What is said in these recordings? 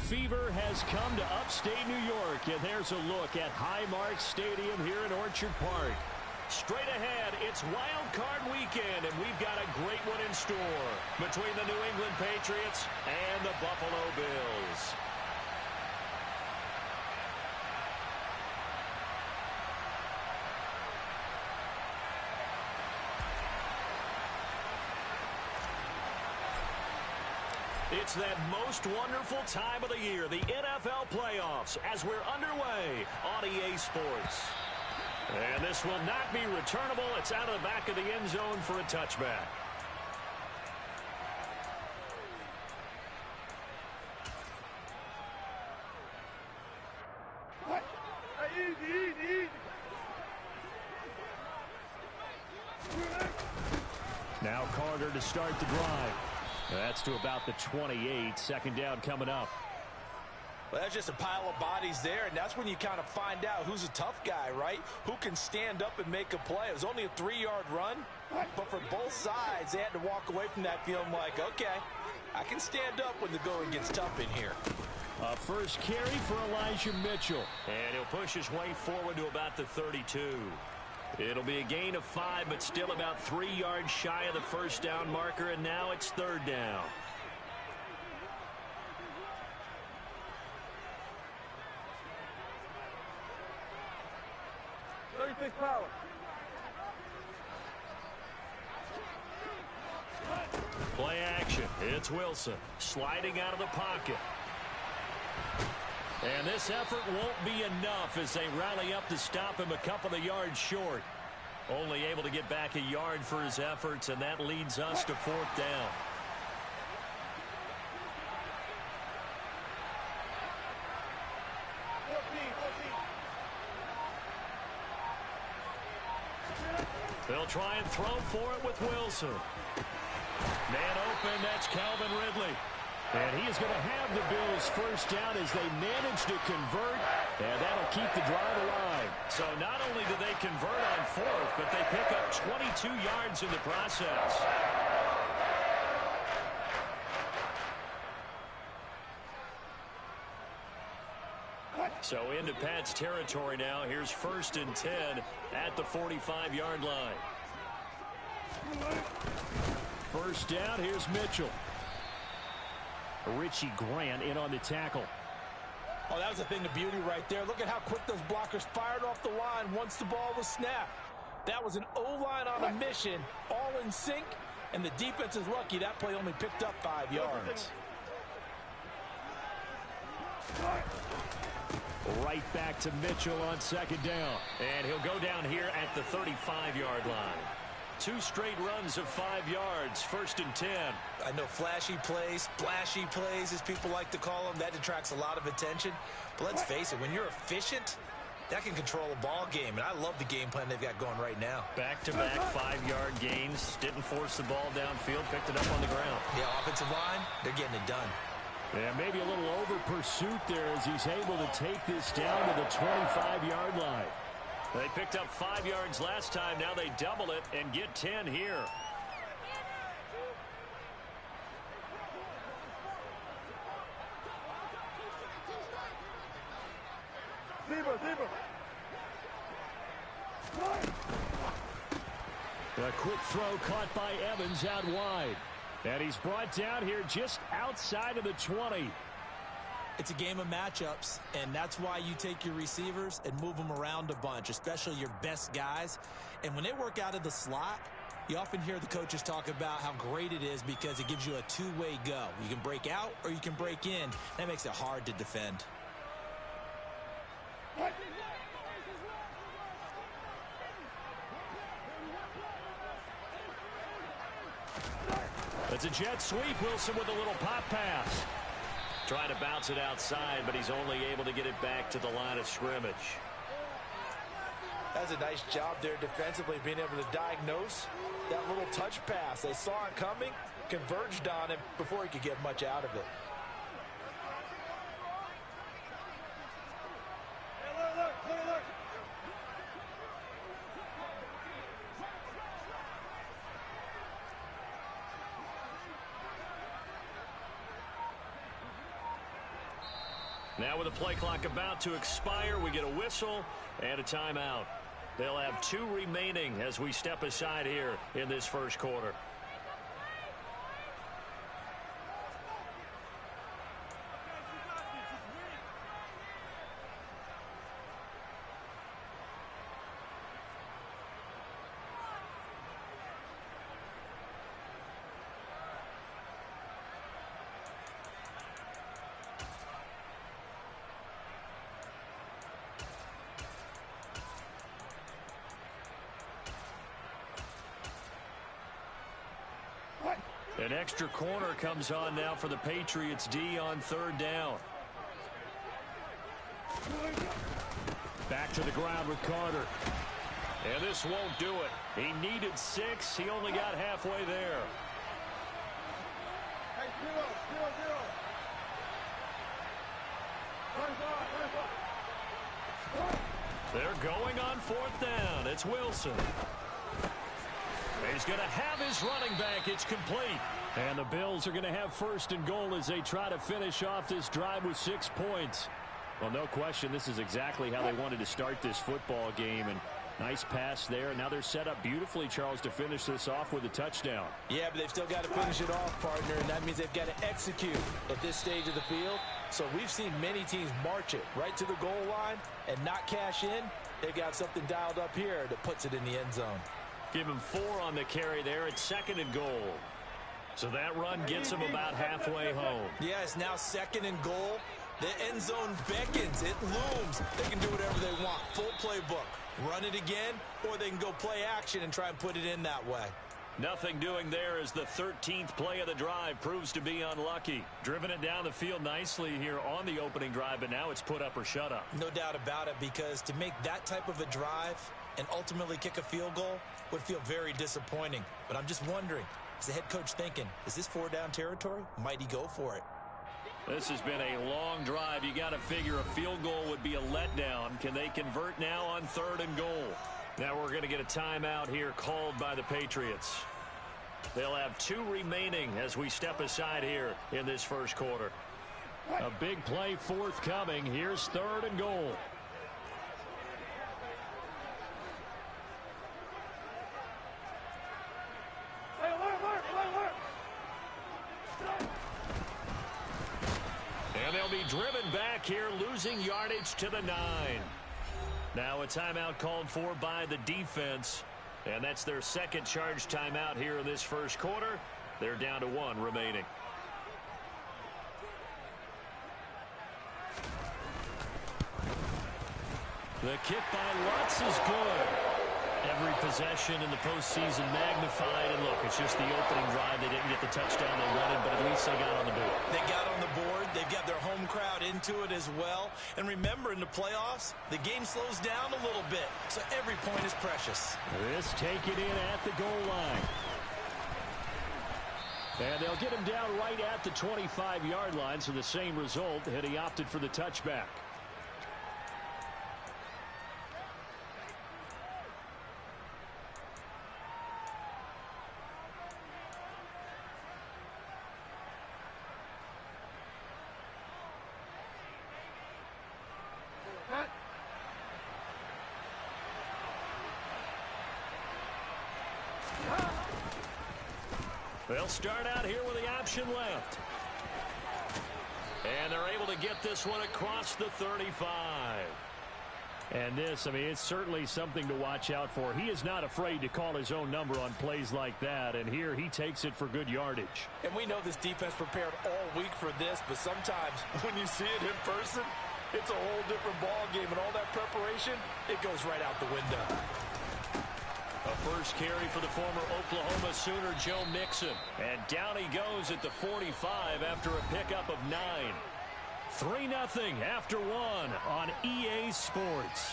fever has come to upstate New York, and there's a look at Highmark Stadium here in Orchard Park. Straight ahead, it's Wild Card Weekend, and we've got a great one in store between the New England Patriots and the Buffalo Bills. It's that most wonderful time of the year, the NFL playoffs, as we're underway on EA Sports. And this will not be returnable. It's out of the back of the end zone for a touchback. Now Carter to start the drive. That's to about the 28. Second down coming up. Well, that's just a pile of bodies there, and that's when you kind of find out who's a tough guy, right? Who can stand up and make a play. It was only a 3-yard run, but for both sides, they had to walk away from that feeling like, okay, I can stand up when the going gets tough in here. First carry for Elijah Mitchell. And he'll push his way forward to about the 32. It'll be a gain of 5, but still about 3 yards shy of the first down marker, and now it's third down. Power. Play action. It's Wilson sliding out of the pocket. And this effort won't be enough as they rally up to stop him a couple of yards short. Only able to get back a yard for his efforts, and that leads us to fourth down. They'll try and throw for it with Wilson. Man open, that's Calvin Ridley. And he is going to have the Bills first down as they manage to convert, and that'll keep the drive alive. So not only do they convert on fourth, but they pick up 22 yards in the process. So into Pat's territory now. Here's 1st and 10 at the 45-yard line. First down, here's Mitchell. Richie Grant in on the tackle. Oh, that was a thing of beauty right there. Look at how quick those blockers fired off the line once the ball was snapped. That was an O-line on a mission, all in sync, and the defense is lucky that play only picked up 5 yards. Right back to Mitchell on second down. And he'll go down here at the 35-yard line. 2 straight runs of 5 yards, 1st and 10. I know flashy plays, splashy plays, as people like to call them, that detracts a lot of attention. But let's face it, when you're efficient, that can control a ball game. And I love the game plan they've got going right now. Back-to-back 5-yard gains. Didn't force the ball downfield, picked it up on the ground. Yeah, offensive line, they're getting it done. Yeah, maybe a little over-pursuit there as he's able to take this down to the 25-yard line. They picked up 5 yards last time. Now they double it and get 10 here. A quick throw caught by Evans out wide. And he's brought down here just outside of the 20. It's a game of matchups, and that's why you take your receivers and move them around a bunch, especially your best guys. And when they work out of the slot, you often hear the coaches talk about how great it is because it gives you a two-way go. You can break out or you can break in. That makes it hard to defend. It's a jet sweep. Wilson with a little pop pass. Trying to bounce it outside, but he's only able to get it back to the line of scrimmage. That's a nice job there defensively, being able to diagnose that little touch pass. They saw it coming, converged on him before he could get much out of it. Now with the play clock about to expire, we get a whistle and a timeout. They'll have 2 remaining as we step aside here in this first quarter. An extra corner comes on now for the Patriots D on 3rd down. Back to the ground with Carter. And this won't do it. He needed 6. He only got halfway there. They're going on 4th down. It's Wilson. He's going to have his running back. It's complete. And the Bills are going to have 1st and goal as they try to finish off this drive with 6 points. Well, no question, this is exactly how they wanted to start this football game. And nice pass there. Now they're set up beautifully, Charles, to finish this off with a touchdown. Yeah, but they've still got to finish it off, partner, and that means they've got to execute at this stage of the field. So we've seen many teams march it right to the goal line and not cash in. They've got something dialed up here that puts it in the end zone. Give him 4 on the carry there at 2nd and goal. So that run gets him about halfway home. Yeah, it's now 2nd and goal. The end zone beckons. It looms. They can do whatever they want. Full playbook. Run it again, or they can go play action and try and put it in that way. Nothing doing there as the 13th play of the drive proves to be unlucky. Driven it down the field nicely here on the opening drive, but now it's put up or shut up. No doubt about it, because to make that type of a drive and ultimately kick a field goal would feel very disappointing. But I'm just wondering, is the head coach thinking, is this 4-down territory? Might he go for it? This has been a long drive. You got to figure a field goal would be a letdown. Can they convert now on 3rd and goal? Now we're going to get a timeout here called by the Patriots. They'll have 2 remaining as we step aside here in this first quarter. A big play forthcoming. Here's 3rd and goal. And they'll be driven back here, losing yardage to the 9. Now a timeout called for by the defense. And that's their 2nd charge timeout here in this first quarter. They're down to 1 remaining. The kick by Lutz is good. Every possession in the postseason magnified. And look, it's just the opening drive. They didn't get the touchdown they wanted, but at least they got on the board. They got on the board. They've got their home crowd into it as well. And remember, in the playoffs, the game slows down a little bit. So every point is precious. This taken in at the goal line. And they'll get him down right at the 25-yard line. So the same result, had he opted for the touchback. They'll start out here with the option left. And they're able to get this one across the 35. And this, I mean, it's certainly something to watch out for. He is not afraid to call his own number on plays like that. And here he takes it for good yardage. And we know this defense prepared all week for this, but sometimes when you see it in person, it's a whole different ball game. And all that preparation, it goes right out the window. A first carry for the former Oklahoma Sooner, Joe Mixon. And down he goes at the 45 after a pickup of 9. 3-0 after 1 on EA Sports.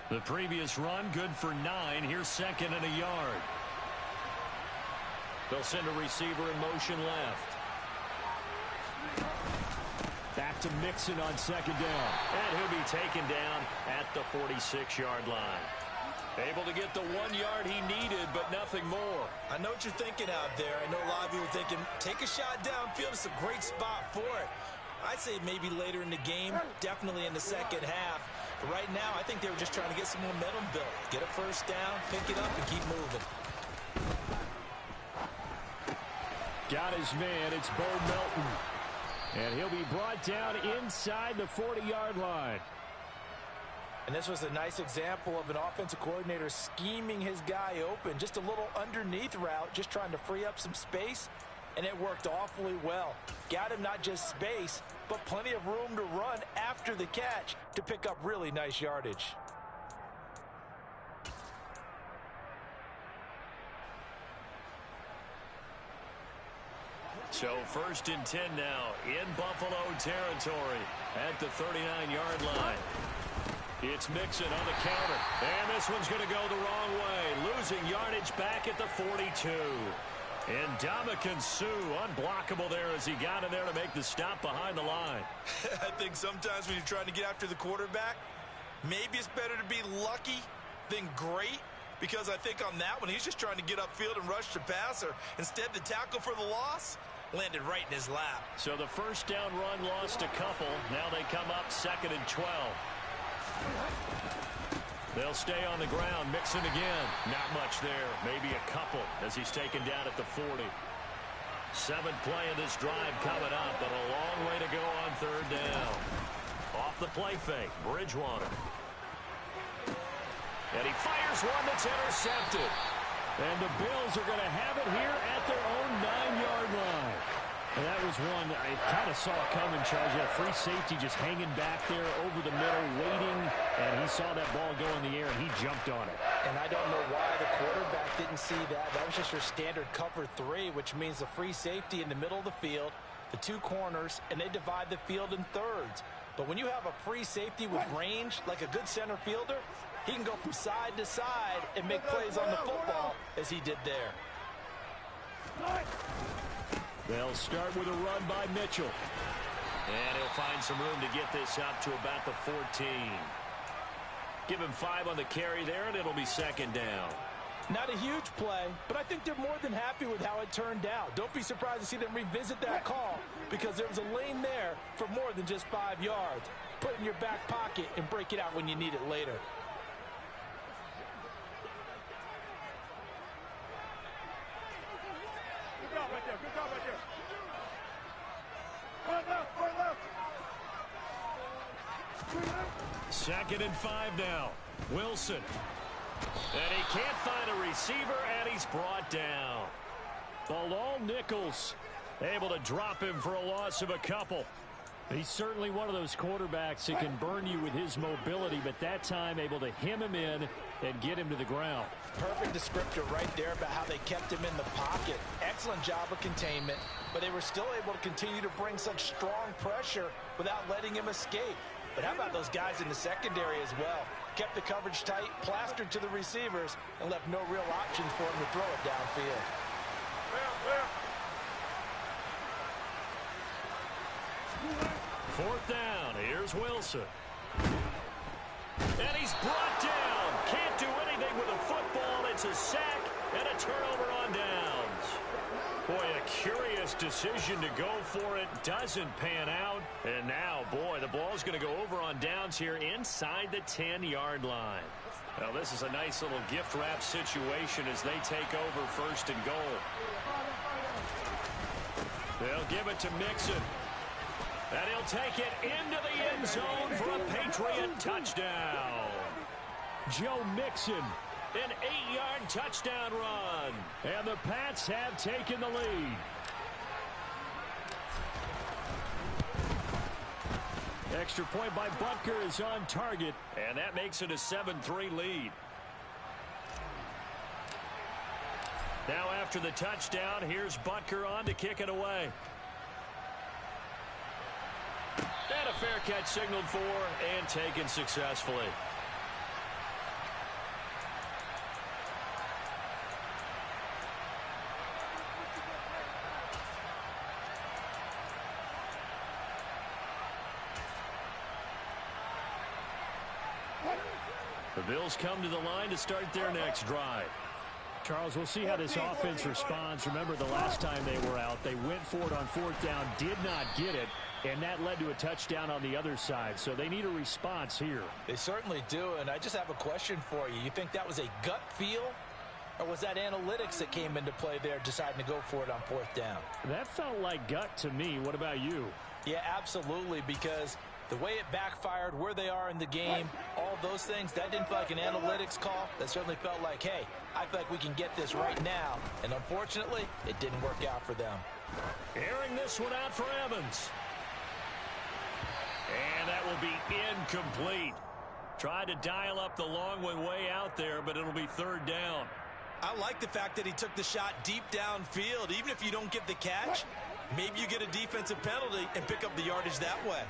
The previous run, good for 9. Here's second and a yard. They'll send a receiver in motion left. Back to Mixon on second down. And he'll be taken down at the 46-yard line. Able to get the 1 yard he needed, but nothing more. I know what you're thinking out there. I know a lot of you are thinking, take a shot downfield. It's a great spot for it. I'd say maybe later in the game, definitely in the second half. But right now, I think they were just trying to get some momentum built. Get a first down, pick it up, and keep moving. Got his man. It's Bo Melton. And he'll be brought down inside the 40-yard line. And this was a nice example of an offensive coordinator scheming his guy open. Just a little underneath route, just trying to free up some space. And it worked awfully well. Got him not just space, but plenty of room to run after the catch to pick up really nice yardage. So first and 10 now in Buffalo territory at the 39-yard line. It's Mixon on the counter. And this one's going to go the wrong way. Losing yardage back at the 42. And Ndamukong Suh unblockable there as he got in there to make the stop behind the line. I think sometimes when you're trying to get after the quarterback, maybe it's better to be lucky than great. Because I think on that one, he's just trying to get upfield and rush the passer. Instead, the tackle for the loss landed right in his lap. So the first down run lost a couple. Now they come up second and 12. They'll stay on the ground. Mixon again. Not much there. Maybe a couple as he's taken down at the 40. Seventh play of this drive coming up, but a long way to go on third down. Off the play fake, Bridgewater. And he fires one that's intercepted. And the Bills are going to have it here at their own 9-yard line. And that was one I kind of saw coming, Charles. You had a free safety just hanging back there over the middle, waiting. And he saw that ball go in the air, and he jumped on it. And I don't know why the quarterback didn't see that. That was just your standard cover 3, which means the free safety in the middle of the field, the 2 corners, and they divide the field in thirds. But when you have a free safety with range, like a good center fielder, he can go from side to side and make plays on the football as he did there. They'll start with a run by Mitchell. And he'll find some room to get this up to about the 14. Give him 5 on the carry there, and it'll be second down. Not a huge play, but I think they're more than happy with how it turned out. Don't be surprised to see them revisit that call because there was a lane there for more than just 5 yards. Put it in your back pocket and break it out when you need it later. Second and 5 now. Wilson. And he can't find a receiver, and he's brought down. Bilal Nichols able to drop him for a loss of a couple. He's certainly one of those quarterbacks that can burn you with his mobility, but that time able to hem him in and get him to the ground. Perfect descriptor right there about how they kept him in the pocket. Excellent job of containment, but they were still able to continue to bring such strong pressure without letting him escape. But how about those guys in the secondary as well? Kept the coverage tight, plastered to the receivers, and left no real options for him to throw it downfield. Fourth down. Here's Wilson. And he's brought down. Can't do anything with a football. It's a sack and a turnover on downs. Boy, a curious decision to go for it. Doesn't pan out. And now, boy, the ball's going to go over on downs here inside the 10-yard line. Well, this is a nice little gift wrap situation as they take over first and goal. They'll give it to Mixon. And he'll take it into the end zone for a Patriot touchdown. Joe Mixon, an 8-yard touchdown run. And the Pats have taken the lead. Extra point by Butker is on target. And that makes it a 7-3 lead. Now after the touchdown, here's Butker on to kick it away. And a fair catch signaled for and taken successfully. The Bills come to the line to start their next drive. Charles, we'll see how this offense responds. Remember, the last time they were out, they went for it on fourth down, did not get it, and that led to a touchdown on the other side. So they need a response here. They certainly do, and I just have a question for you. You think that was a gut feel, or was that analytics that came into play there, deciding to go for it on fourth down? That felt like gut to me. What about you? Yeah, absolutely, because the way it backfired, where they are in the game, all those things, that didn't feel like an analytics call. That certainly felt like, hey, I feel like we can get this right now. And unfortunately, it didn't work out for them. Airing this one out for Evans. And that will be incomplete. Tried to dial up the long one way out there, but it'll be third down. I like the fact that he took the shot deep downfield. Even if you don't get the catch, maybe you get a defensive penalty and pick up the yardage that way.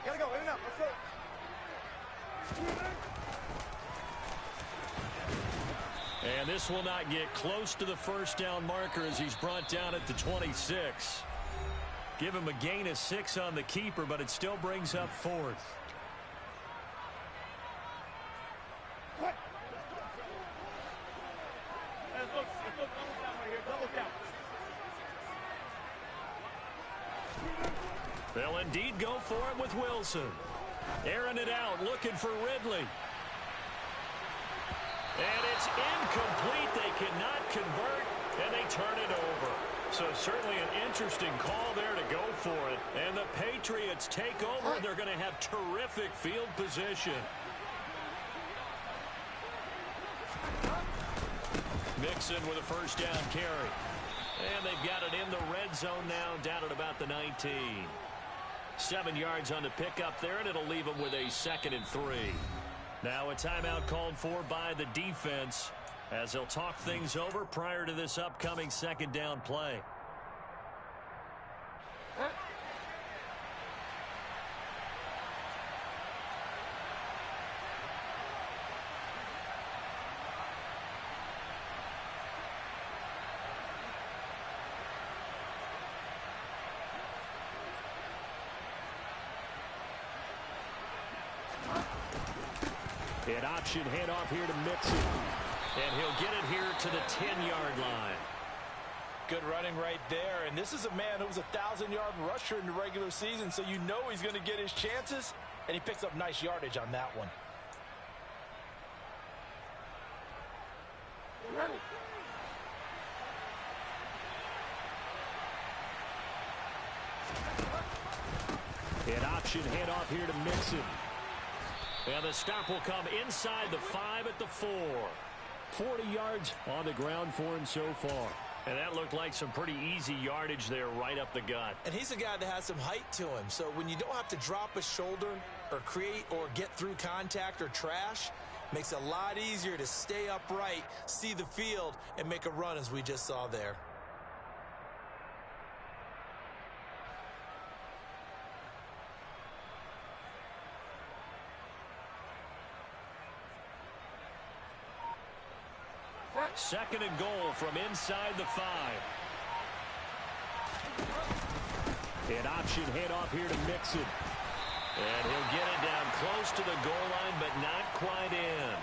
Gotta go, in and out, let's go. And this will not get close to the first down marker as he's brought down at the 26. Give him a gain of 6 on the keeper, but it still brings up fourth. They'll indeed go for it with Wilson. Airing it out, looking for Ridley. And it's incomplete. They cannot convert, and they turn it over. So certainly an interesting call there to go for it. And the Patriots take over, and they're going to have terrific field position. Mixon with a first down carry. And they've got it in the red zone now, down at about the 19. 7 yards on the pickup there, and it'll leave them with a 2nd and 3. Now a timeout called for by the defense as they'll talk things over prior to this upcoming second down play. An option handoff here to Mixon. And he'll get it here to the 10-yard line. Good running right there. And this is a man who was a 1,000-yard rusher in the regular season, so you know he's going to get his chances, and he picks up nice yardage on that one. An option handoff here to Mixon. And the stop will come inside the 5 at the 4. 40 yards on the ground for him so far. And that looked like some pretty easy yardage there right up the gut. And he's a guy that has some height to him. So when you don't have to drop a shoulder or create or get through contact or trash, makes it a lot easier to stay upright, see the field, and make a run as we just saw there. Second and goal from inside the 5. An option handoff here to Mixon. And he'll get it down close to the goal line, but not quite in.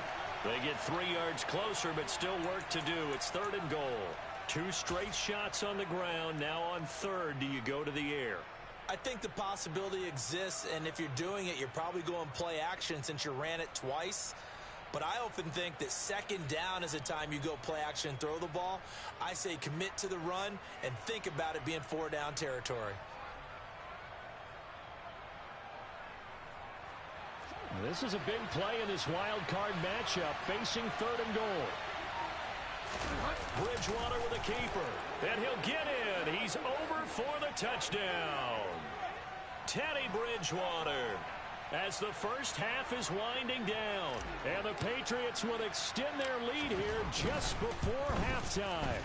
They get 3 yards closer, but still work to do. It's 3rd and goal. 2 straight shots on the ground. Now on 3rd, do you go to the air? I think the possibility exists, and if you're doing it, you're probably going play action since you ran it twice. But I often think that 2nd down is a time you go play action and throw the ball. I say commit to the run and think about it being 4-down territory. This is a big play in this wild card matchup, facing 3rd and goal. Bridgewater with a keeper, and he'll get in. He's over for the touchdown. Teddy Bridgewater, as the first half is winding down. And the Patriots will extend their lead here just before halftime.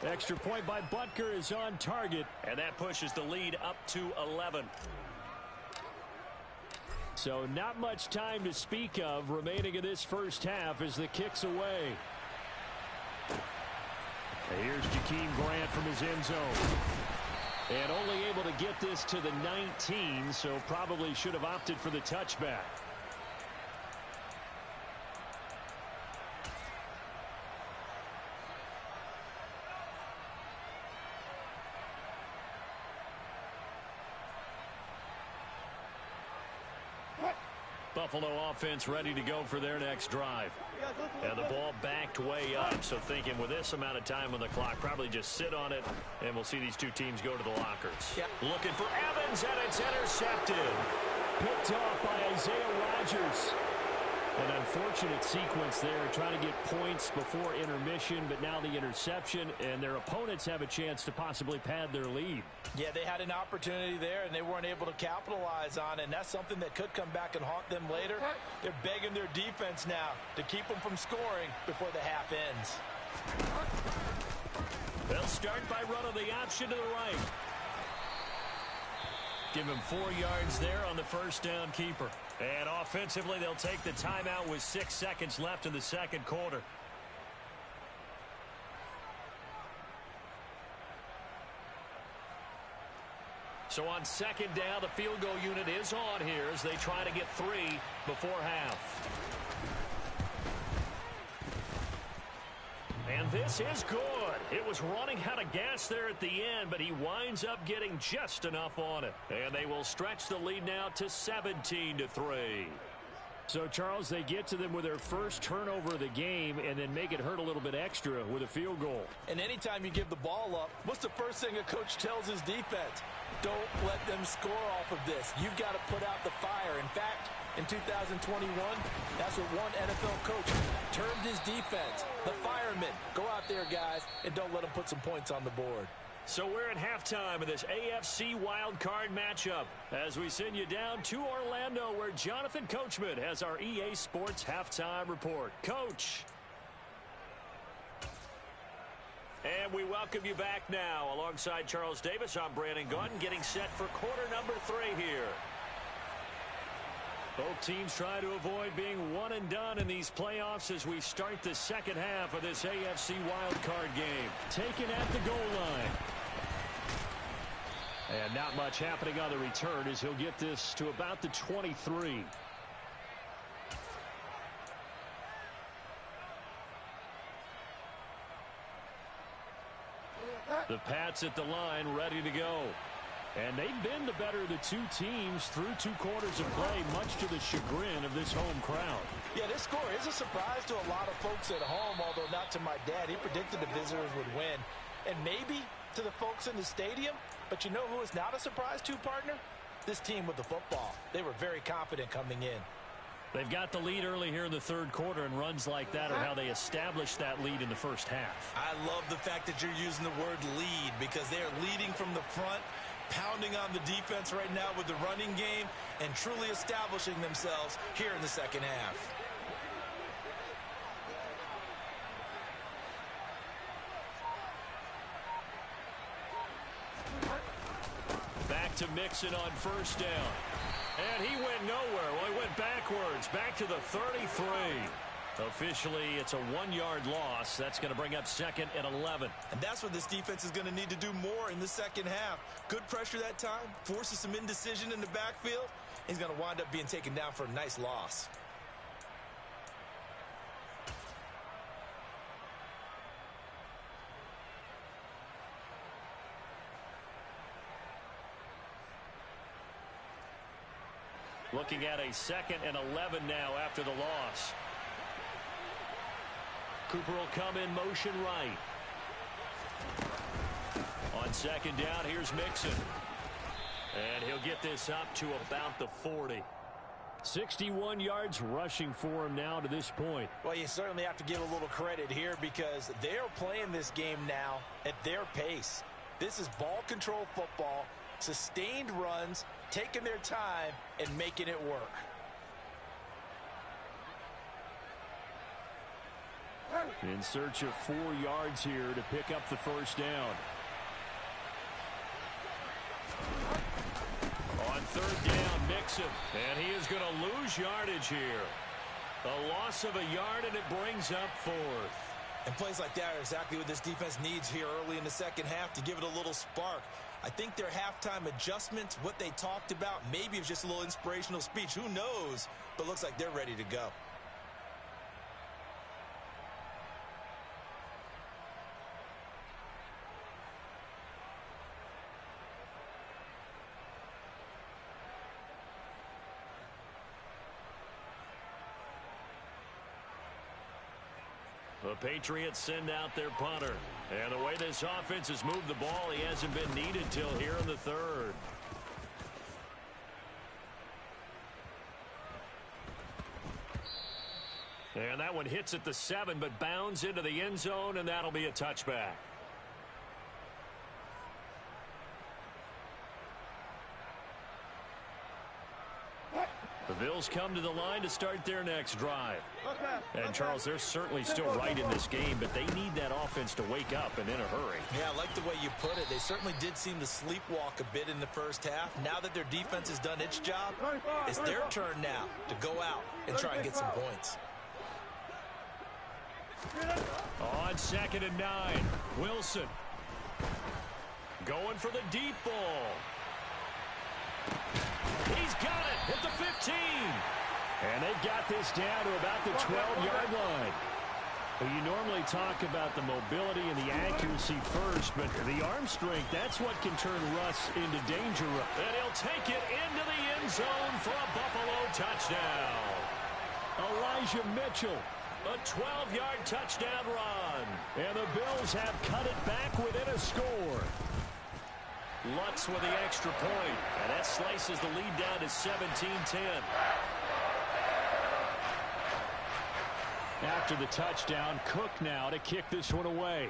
Extra point by Butker is on target. And that pushes the lead up to 11. So not much time to speak of remaining in this first half as the kick's away. Here's Jakeem Grant from his end zone. And only able to get this to the 19, so probably should have opted for the touchback. Buffalo offense ready to go for their next drive. And the ball backed way up, so thinking with this amount of time on the clock, probably just sit on it, and we'll see these two teams go to the lockers. Yep. Looking for Evans, and it's intercepted. Picked off by Isaiah Rodgers. An unfortunate sequence there, trying to get points before intermission, but now the interception, and their opponents have a chance to possibly pad their lead. Yeah, they had an opportunity there, and they weren't able to capitalize on it, and that's something that could come back and haunt them later. They're begging their defense now to keep them from scoring before the half ends. They'll start by running the option to the right. Give him 4 yards there on the first down keeper. And offensively, they'll take the timeout with 6 seconds left in the second quarter. So on second down, the field goal unit is on here as they try to get 3 before half. And this is good. It was running out of gas there at the end, but he winds up getting just enough on it. And they will stretch the lead now to 17-3. So, Charles, they get to them with their first turnover of the game and then make it hurt a little bit extra with a field goal. And anytime you give the ball up, what's the first thing a coach tells his defense? Don't let them score off of this. You've got to put out the fire. In fact, in 2021, that's what one NFL coach termed his defense. The firemen. Go out there, guys, and don't let them put some points on the board. So we're at halftime of this AFC wildcard matchup as we send you down to Orlando where Jonathan Coachman has our EA Sports halftime report. Coach. And we welcome you back now. Alongside Charles Davis, I'm Brandon Gunn, getting set for quarter number 3 here. Both teams try to avoid being one and done in these playoffs as we start the second half of this AFC wildcard game. Taken at the goal line. And not much happening on the return as he'll get this to about the 23. The Pats at the line ready to go. And they've been the better of the two teams through 2 quarters of play, much to the chagrin of this home crowd. Yeah, this score is a surprise to a lot of folks at home, although not to my dad. He predicted the visitors would win. And maybe to the folks in the stadium. But you know who is not a surprise to, partner? This team with the football. They were very confident coming in. They've got the lead early here in the third quarter, and runs like that are how they established that lead in the first half. I love the fact that you're using the word lead because they are leading from the front, pounding on the defense right now with the running game, and truly establishing themselves here in the second half. Back to Mixon on first down. And he went nowhere. Well, he went backwards, back to the 33. Officially, it's a 1-yard loss. That's going to bring up 2nd and 11. And that's what this defense is going to need to do more in the second half. Good pressure that time, forces some indecision in the backfield. He's going to wind up being taken down for a nice loss. Looking at a 2nd and 11 now after the loss. Cooper will come in motion right. On second down, here's Mixon. And he'll get this up to about the 40. 61 yards rushing for him now to this point. Well, you certainly have to give a little credit here because they're playing this game now at their pace. This is ball control football, sustained runs, taking their time and making it work. In search of 4 yards here to pick up the first down. On third down, Mixon. And he is going to lose yardage here. A loss of a yard, and it brings up 4th. And plays like that are exactly what this defense needs here early in the second half to give it a little spark. I think their halftime adjustments, what they talked about, maybe it was just a little inspirational speech. Who knows? But looks like they're ready to go. The Patriots send out their punter. And the way this offense has moved the ball, he hasn't been needed till here in the third. And that one hits at the 7, but bounds into the end zone, and that'll be a touchback. The Bills come to the line to start their next drive. And, Charles, they're certainly still right in this game, but they need that offense to wake up and in a hurry. Yeah, I like the way you put it. They certainly did seem to sleepwalk a bit in the first half. Now that their defense has done its job, it's their turn now to go out and try and get some points. On 2nd and 9, Wilson going for the deep ball. He's got it at the 15. And they've got this down to about the 12-yard line. Well, you normally talk about the mobility and the accuracy first, but the arm strength, that's what can turn Russ into danger. And he'll take it into the end zone for a Buffalo touchdown. Elijah Mitchell, a 12-yard touchdown run. And the Bills have cut it back within a score. Lutz with the extra point, and that slices the lead down to 17-10. After the touchdown, Cook now to kick this one away.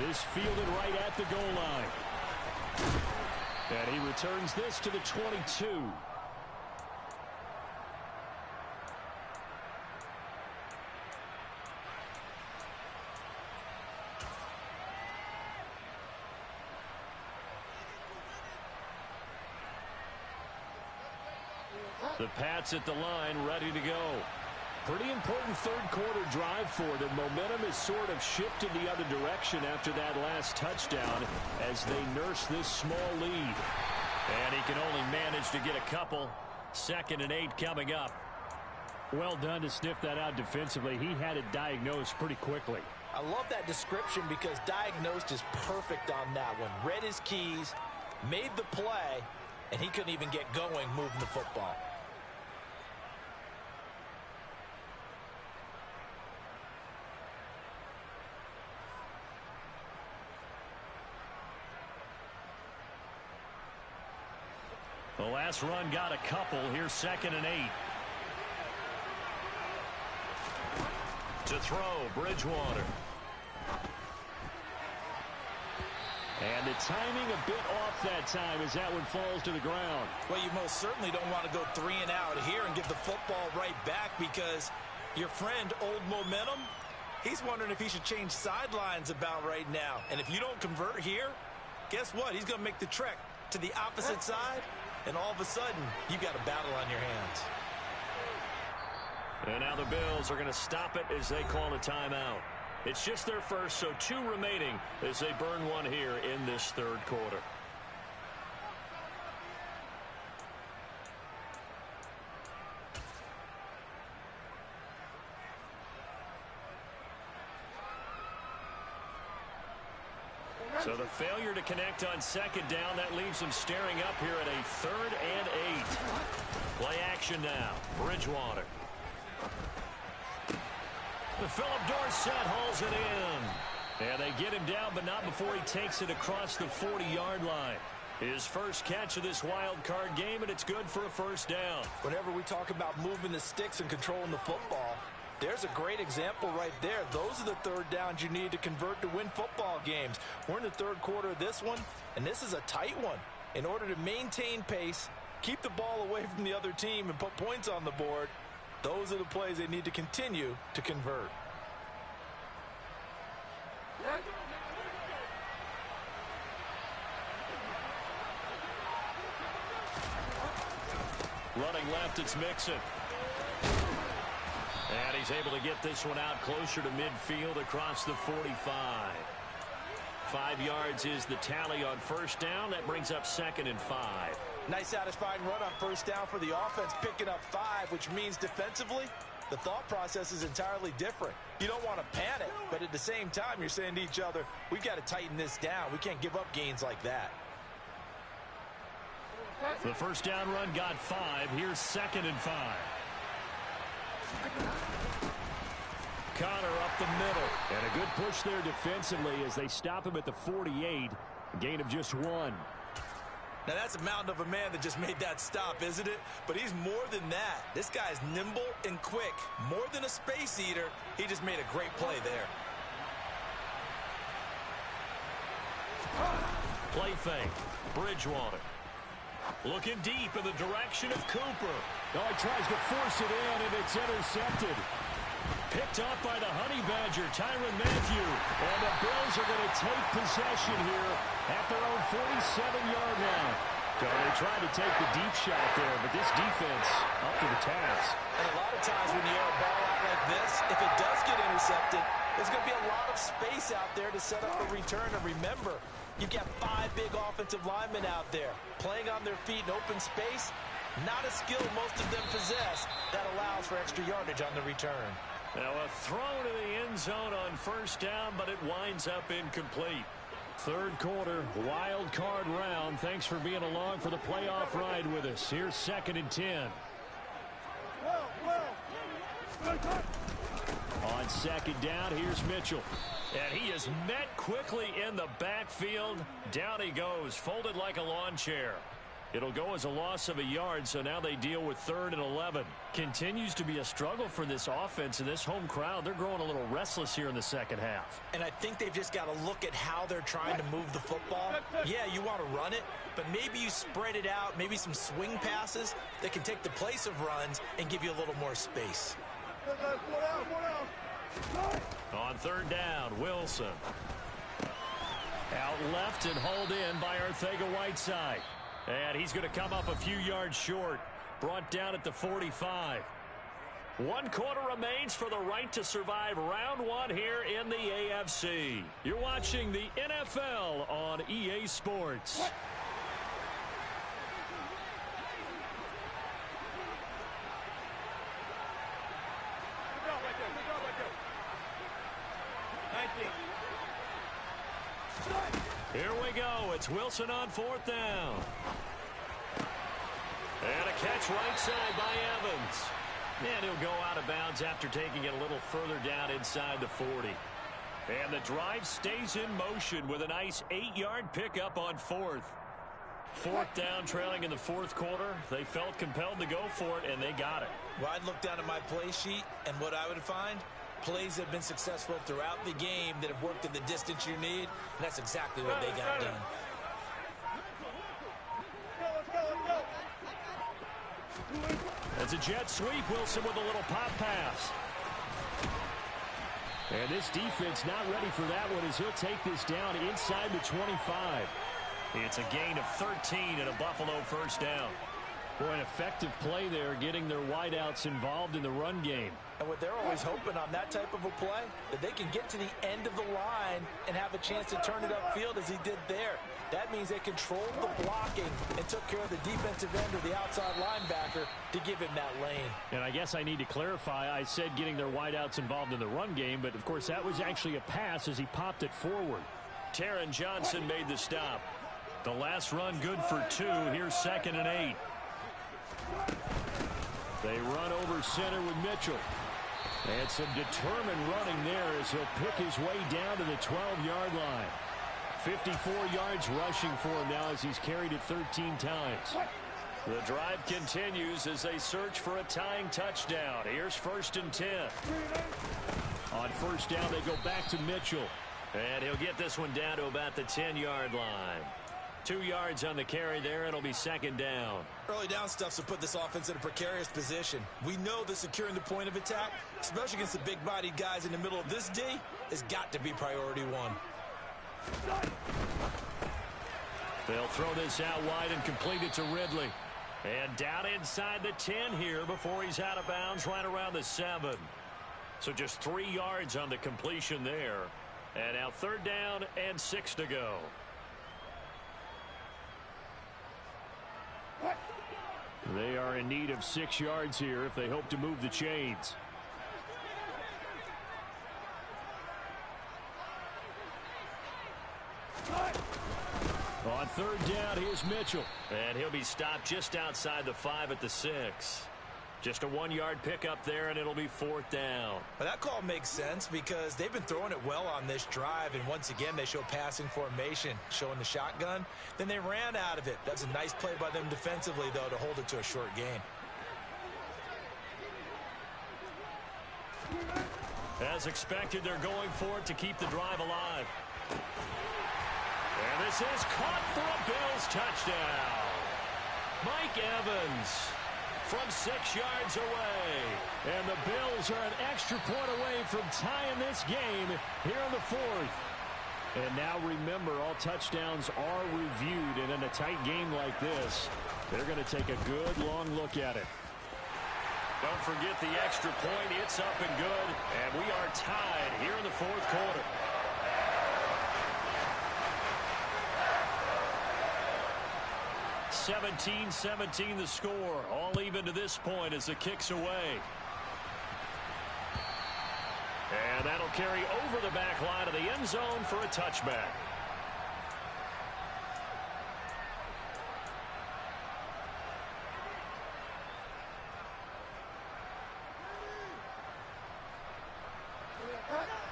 This fielded right at the goal line. And he returns this to the 22. The Pats at the line, ready to go. Pretty important third-quarter drive for them. Momentum has sort of shifted the other direction after that last touchdown as they nurse this small lead. And he can only manage to get a couple. 2nd and 8 coming up. Well done to sniff that out defensively. He had it diagnosed pretty quickly. I love that description because diagnosed is perfect on that one. Read his keys, made the play, and he couldn't even get going moving the football. The last run got a couple. Here's 2nd and 8. To throw, Bridgewater. And the timing a bit off that time as that one falls to the ground. Well, you most certainly don't want to go 3 and out here and give the football right back because your friend, Old Momentum, he's wondering if he should change sidelines about right now. And if you don't convert here, guess what? He's going to make the trek to the opposite side, and all of a sudden, you've got a battle on your hands. And now the Bills are going to stop it as they call a timeout. It's just their first, so 2 remaining as they burn one here in this third quarter. So the failure to connect on 2nd down, that leaves them staring up here at a 3rd and 8. Play action now. Bridgewater. The Philip Dorsett hauls it in. And they get him down, but not before he takes it across the 40-yard line. His first catch of this wild card game, and it's good for a first down. Whenever we talk about moving the sticks and controlling the football, there's a great example right there. Those are the third downs you need to convert to win football games. We're in the third quarter of this one, and this is a tight one. In order to maintain pace, keep the ball away from the other team, and put points on the board, those are the plays they need to continue to convert. Running left, it's Mixon. And he's able to get this one out closer to midfield across the 45. 5 yards is the tally on first down. That brings up 2nd and 5. Nice satisfying run on first down for the offense, picking up 5, which means defensively, the thought process is entirely different. You don't want to panic, but at the same time, you're saying to each other, we've got to tighten this down. We can't give up gains like that. The first down run got 5. Here's 2nd and 5. Connor up the middle. And a good push there defensively as they stop him at the 48. A gain of just 1. Now, that's a mountain of a man that just made that stop, isn't it? But he's more than that. This guy's nimble and quick. More than a space eater, he just made a great play there. Play fake. Bridgewater. Looking deep in the direction of Cooper. Oh, he tries to force it in, and it's intercepted. Picked off by the Honey Badger, Tyrann Mathieu. And the Bills are going to take possession here at their own 47-yard line. So they tried to take the deep shot there, but this defense up to the task. And a lot of times when you air a ball out like this, if it does get intercepted, there's going to be a lot of space out there to set up a return. And remember, you've got 5 big offensive linemen out there playing on their feet in open space. Not a skill most of them possess that allows for extra yardage on the return. Now a throw to the end zone on first down, but it winds up incomplete. Third quarter, wild card round. Thanks for being along for the playoff ride with us. Here's 2nd and 10. On 2nd down, here's Mitchell. And he is met quickly in the backfield. Down he goes, folded like a lawn chair. It'll go as a loss of a yard, so now they deal with 3rd and 11. Continues to be a struggle for this offense and this home crowd. They're growing a little restless here in the second half. And I think they've just got to look at how they're trying to move the football. Yeah, you want to run it, but maybe you spread it out, maybe some swing passes that can take the place of runs and give you a little more space. On 3rd down, Wilson. Out left and hauled in by Arcega-Whiteside. And he's going to come up a few yards short. Brought down at the 45. 1 quarter remains for the right to survive round 1 here in the AFC. You're watching the NFL on EA Sports. Here we go. It's Wilson on 4th down. And a catch right side by Evans. And he'll go out of bounds after taking it a little further down inside the 40. And the drive stays in motion with a nice 8-yard pickup on 4th. 4th down, trailing in the 4th quarter. They felt compelled to go for it, and they got it. Well, I'd look down at my play sheet, and what I would find, plays have been successful throughout the game that have worked in the distance you need, and that's exactly what they got done. That's a jet sweep. Wilson with a little pop pass. And this defense not ready for that one as he'll take this down inside the 25. It's a gain of 13 and a Buffalo first down. Boy, an effective play there, getting their wideouts involved in the run game. And what they're always hoping on that type of a play, that they can get to the end of the line and have a chance to turn it upfield as he did there. That means they controlled the blocking and took care of the defensive end or the outside linebacker to give him that lane. And I guess I need to clarify, I said getting their wideouts involved in the run game, but of course that was actually a pass as he popped it forward. Taron Johnson made the stop. The last run good for 2. Here's 2nd and 8. They run over center with Mitchell. And some determined running there as he'll pick his way down to the 12-yard line. 54 yards rushing for him now as he's carried it 13 times. The drive continues as they search for a tying touchdown. Here's 1st and 10. On first down, they go back to Mitchell. And he'll get this one down to about the 10-yard line. 2 yards on the carry there. It'll be 2nd down. Early down stuff's to put this offense in a precarious position. We know that securing the point of attack, especially against the big-bodied guys in the middle of this D, has got to be priority 1. They'll throw this out wide and complete it to Ridley. And down inside the 10 here before he's out of bounds right around the 7. So just 3 yards on the completion there. And now 3rd down and 6 to go. They are in need of 6 yards here if they hope to move the chains. On 3rd down, here's Mitchell. And he'll be stopped just outside the 5 at the 6. Just a 1-yard pickup there, and it'll be 4th down. But that call makes sense because they've been throwing it well on this drive, and once again they show passing formation, showing the shotgun. Then they ran out of it. That's a nice play by them defensively, though, to hold it to a short gain. As expected, they're going for it to keep the drive alive. And this is caught for a Bills touchdown. Mike Evans from 6 yards away. And the Bills are an extra point away from tying this game here in the 4th. And now remember, all touchdowns are reviewed. And in a tight game like this, they're going to take a good long look at it. Don't forget the extra point. It's up and good. And we are tied here in the 4th quarter. (17-17) the score. All even to this point as the kick's away. And that'll carry over the back line of the end zone for a touchback.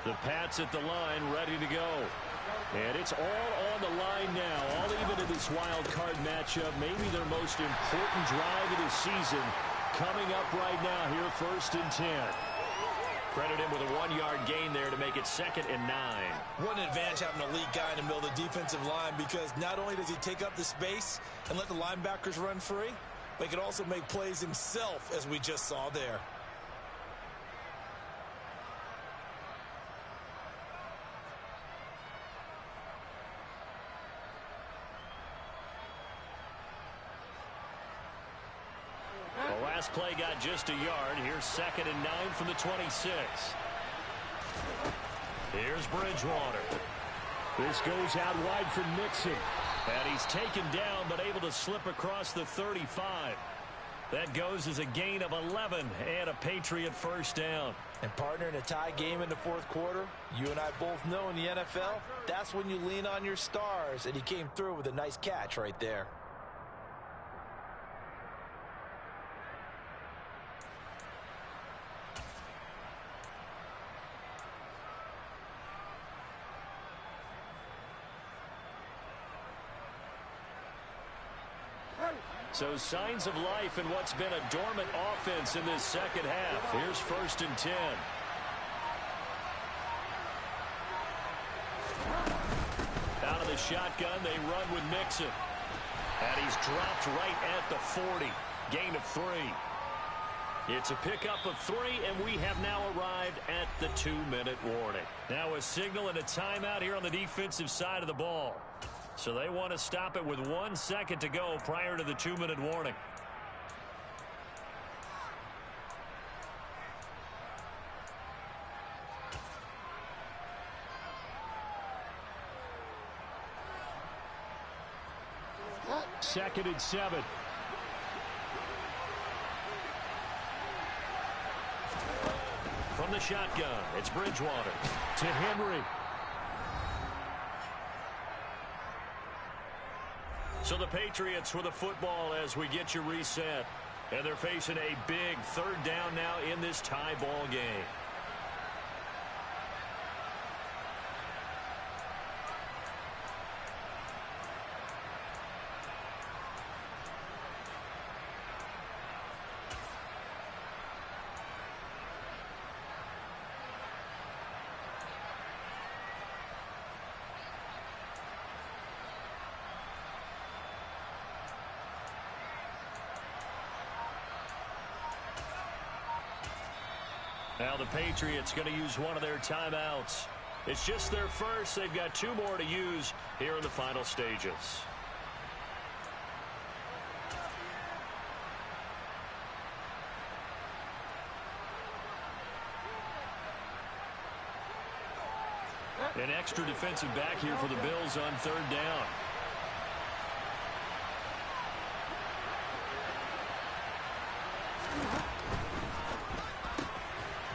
The Pats at the line, ready to go. And it's all on the line now, all even in this wild card matchup. Maybe their most important drive of the season coming up right now here, 1st and 10. Credit him with a 1-yard gain there to make it 2nd and 9. What an advantage having an elite guy in the middle of the defensive line, because not only does he take up the space and let the linebackers run free, but he can also make plays himself, as we just saw there. Play got just a yard. Here's 2nd and 9 from the 26. Here's Bridgewater. This goes out wide for Mixon. And he's taken down but able to slip across the 35. That goes as a gain of 11 and a Patriot 1st down. And partner, in a tie game in the 4th quarter, you and I both know in the NFL, that's when you lean on your stars, and he came through with a nice catch right there. So signs of life in what's been a dormant offense in this 2nd half. Here's 1st and 10. Out of the shotgun, they run with Mixon. And he's dropped right at the 40. Gain of 3. It's a pickup of 3, and we have now arrived at the 2-minute warning. Now a signal and a timeout here on the defensive side of the ball. So they want to stop it with 1 second to go prior to the 2-minute warning. Second and 7. From the shotgun, it's Bridgewater to Henry. So the Patriots with the football as we get you reset. And they're facing a big 3rd down now in this tie ball game. Now the Patriots going to use one of their timeouts. It's just their first. They've got 2 more to use here in the final stages. An extra defensive back here for the Bills on third down.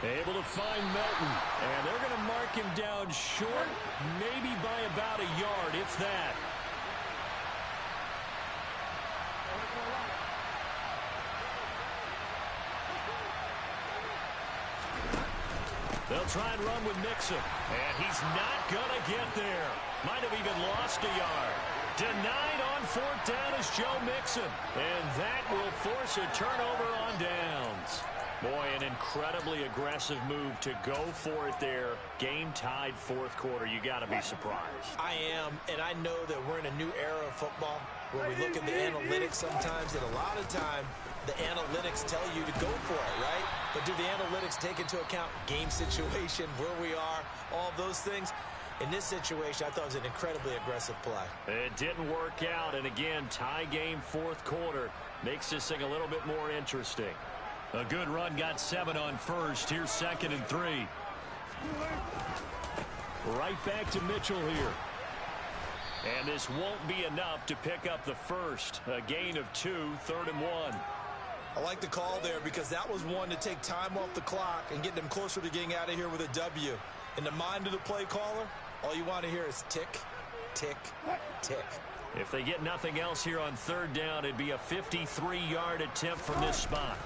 Able to find Melton. And they're going to mark him down short, maybe by about a yard, if that. They'll try and run with Mixon. And he's not going to get there. Might have even lost a yard. Denied on fourth down is Joe Mixon. And that will force a turnover on downs. Boy, an incredibly aggressive move to go for it there. Game tied fourth quarter. You got to be surprised. I am, and I know that we're in a new era of football where we look at the analytics sometimes, and a lot of time the analytics tell you to go for it, right? But do the analytics take into account game situation, where we are, all those things? In this situation, I thought it was an incredibly aggressive play. It didn't work out, and again, tie game fourth quarter makes this thing a little bit more interesting. A good run, got 7 on first. Here's 2nd and 3. Right back to Mitchell here. And this won't be enough to pick up the first. A gain of 2, 3rd and 1. I like the call there because that was one to take time off the clock and get them closer to getting out of here with a W. In the mind of the play caller, all you want to hear is tick, tick, tick. If they get nothing else here on third down, it'd be a 53-yard attempt from this spot.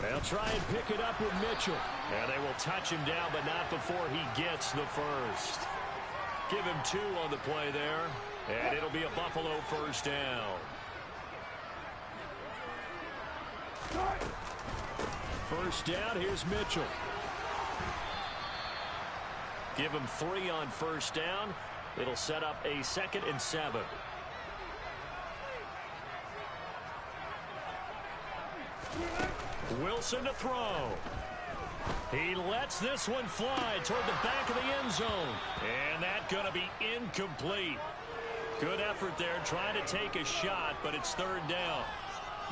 They'll try and pick it up with Mitchell. And they will touch him down, but not before he gets the first. Give him 2 on the play there. And it'll be a Buffalo first down. First down, here's Mitchell. Give him 3 on first down. It'll set up a 2nd and 7. Wilson to throw. He lets this one fly toward the back of the end zone. And that's going to be incomplete. Good effort there trying to take a shot, but it's third down.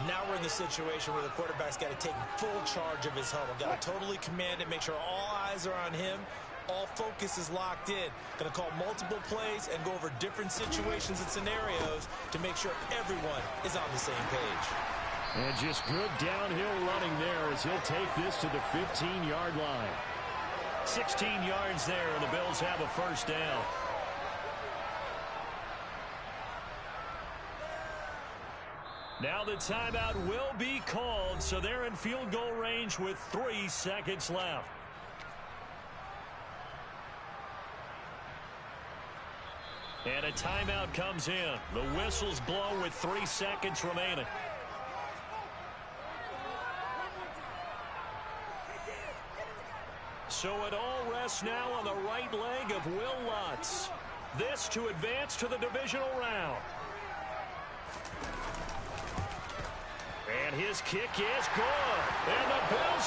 Now we're in the situation where the quarterback's got to take full charge of his huddle. Got to totally command it, make sure all eyes are on him. All focus is locked in. Going to call multiple plays and go over different situations and scenarios to make sure everyone is on the same page. And just good downhill running there as he'll take this to the 15-yard line. 16 yards there, and the Bills have a first down. Now the timeout will be called, so they're in field goal range with 3 seconds left. And a timeout comes in. The whistles blow with 3 seconds remaining. So it all rests now on the right leg of Will Lutz. This to advance to the divisional round. And his kick is good. And the Bills